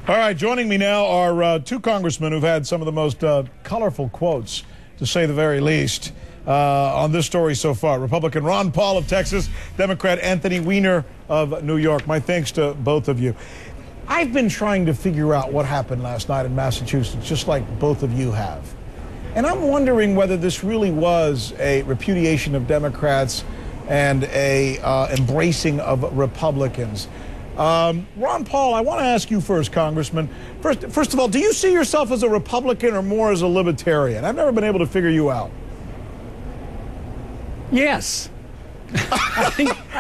All right, joining me now are two congressmen who've had some of the most colorful quotes, to say the very least, on this story so far. Republican Ron Paul of Texas, Democrat Anthony Weiner of New York. My thanks to both of you. I've been trying to figure out what happened last night in Massachusetts, just like both of you have. And I'm wondering whether this really was a repudiation of Democrats and a embracing of Republicans. Ron Paul, I want to ask you first, Congressman. First of all, do you see yourself as a Republican or more as a libertarian? I've never been able to figure you out. Yes. I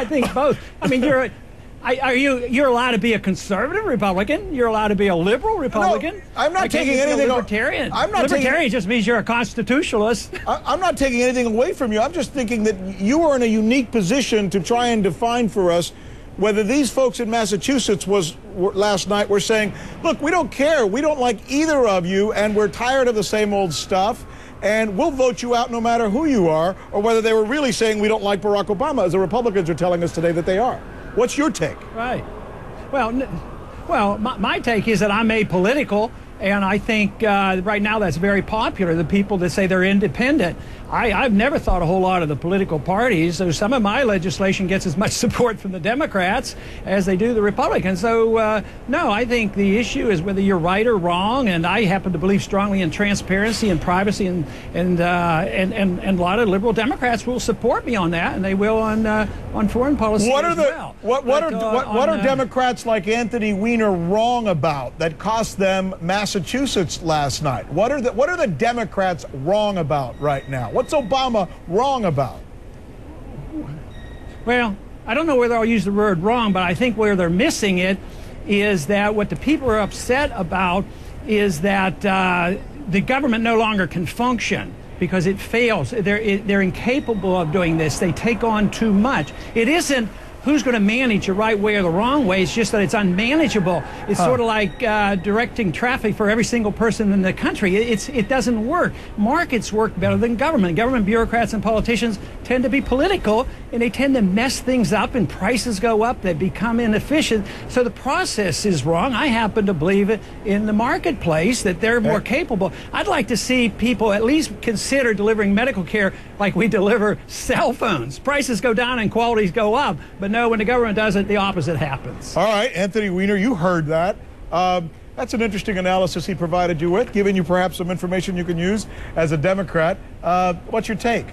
think both. I mean, you're allowed to be a conservative Republican. You're allowed to be a liberal Republican. No, I'm not taking anything. Libertarian. Libertarian just means you're a constitutionalist. I'm not taking anything away from you. I'm just thinking that you are in a unique position to try and define for us whether these folks in Massachusetts last night were saying, look, we don't care. We don't like either of you, and we're tired of the same old stuff, and we'll vote you out no matter who you are, or whether they were really saying we don't like Barack Obama, as the Republicans are telling us today that they are. What's your take? Right. Well, my take is that I'm apolitical, and I think right now that's very popular, the people that say they're independent. I've never thought a whole lot of the political parties. So some of my legislation gets as much support from the Democrats as they do the Republicans. So, no, I think the issue is whether you're right or wrong, and I happen to believe strongly in transparency and privacy, and a lot of liberal Democrats will support me on that, and they will on foreign policy as well. What are Democrats like Anthony Weiner wrong about that cost them Massachusetts last night? What are the Democrats wrong about right now? What's Obama wrong about? Well, I don't know whether I'll use the word wrong, but I think where they're missing it is that what the people are upset about is that the government no longer can function because it fails. They're incapable of doing this. They take on too much. It isn't who's going to manage the right way or the wrong way. It's just that it's unmanageable. It's sort of like directing traffic for every single person in the country. It doesn't work. Markets work better than government. Government bureaucrats and politicians tend to be political, and they tend to mess things up, and prices go up. They become inefficient. So the process is wrong. I happen to believe it in the marketplace that they're more capable. I'd like to see people at least consider delivering medical care like we deliver cell phones. Prices go down and qualities go up, but no, when the government does it, the opposite happens. All right, Anthony Weiner, you heard that. That's an interesting analysis he provided you with, giving you perhaps some information you can use as a Democrat. What's your take?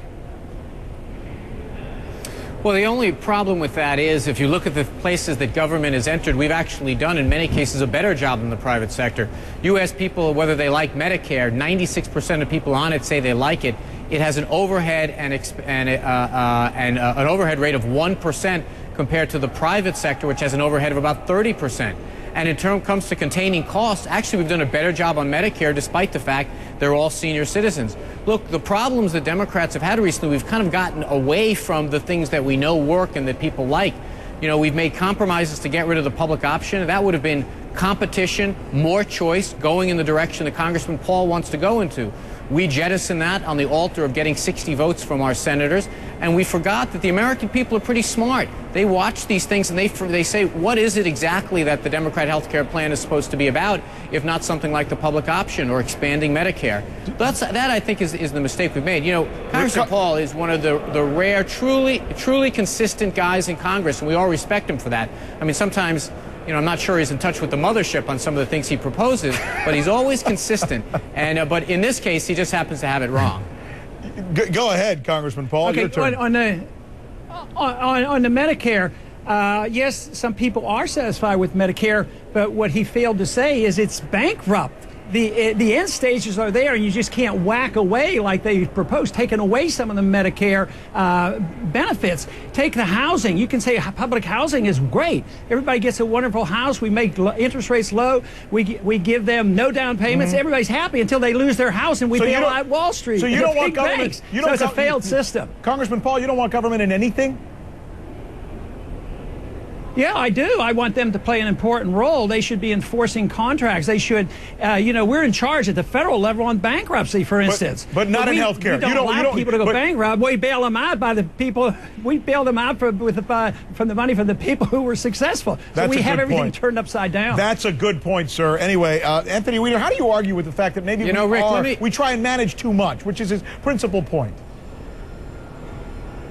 Well, the only problem with that is if you look at the places that government has entered, we've actually done, in many cases, a better job than the private sector. You ask people whether they like Medicare, 96% of people on it say they like it. It has an overhead and an overhead rate of 1% compared to the private sector, which has an overhead of about 30%. And in terms comes to containing costs, actually we've done a better job on Medicare despite the fact they're all senior citizens. Look, the problems that Democrats have had recently, we've kind of gotten away from the things that we know work and that people like. You know, we've made compromises to get rid of the public option. That would have been competition, more choice, going in the direction that Congressman Paul wants to go into. We jettisoned that on the altar of getting 60 votes from our senators, and we forgot that the American people are pretty smart. They watch these things and they say, what is it exactly that the Democrat health care plan is supposed to be about, if not something like the public option or expanding Medicare? That I think is the mistake we've made. You know, Congressman Paul is one of the rare, truly consistent guys in Congress, and we all respect him for that. I mean, sometimes, you know, I'm not sure he's in touch with the mothership on some of the things he proposes, but he's always consistent. And but in this case, he just happens to have it wrong. Go ahead, Congressman Paul. Okay, your turn. On the Medicare, yes, some people are satisfied with Medicare, but what he failed to say is it's bankrupt. The end stages are there, and you just can't whack away like they proposed, taking away some of the Medicare benefits. Take the housing. You can say public housing is great. Everybody gets a wonderful house. We make interest rates low. We give them no down payments. Everybody's happy until they lose their house, and we bail out Wall Street. So you don't want government. So it's a failed system. Congressman Paul, you don't want government in anything? Yeah, I do. I want them to play an important role. They should be enforcing contracts. They should, you know, we're in charge at the federal level on bankruptcy, for instance. But not in health care. We don't allow people to go bankrupt. We bail them out by the people. We bail them out from the money from the people who were successful. So we have everything turned upside down. That's a good point, sir. Anyway, Anthony Weiner, how do you argue with the fact that maybe we try and manage too much, which is his principal point?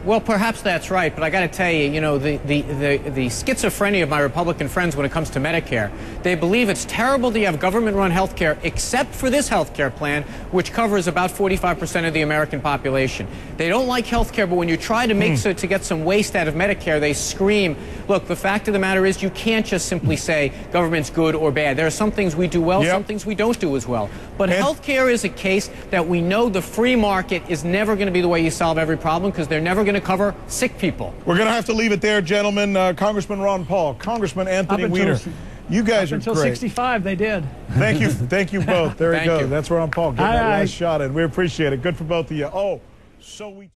Well, perhaps that's right, but I got to tell you, you know, the schizophrenia of my Republican friends when it comes to Medicare, they believe it's terrible to have government-run health care, except for this health care plan, which covers about 45% of the American population. They don't like health care, but when you try to make to get some waste out of Medicare, they scream. Look, the fact of the matter is you can't just simply say government's good or bad. There are some things we do well, some things we don't do as well. But health care is a case that we know the free market is never going to be the way you solve every problem, because they're never going to cover sick people. We're going to have to leave it there, gentlemen. Congressman Ron Paul, Congressman Anthony Weiner. You guys are great. Until 65, they did. Thank you both. There you go. you. That's Ron Paul. Get that last shot in. We appreciate it. Good for both of you. Oh, so we.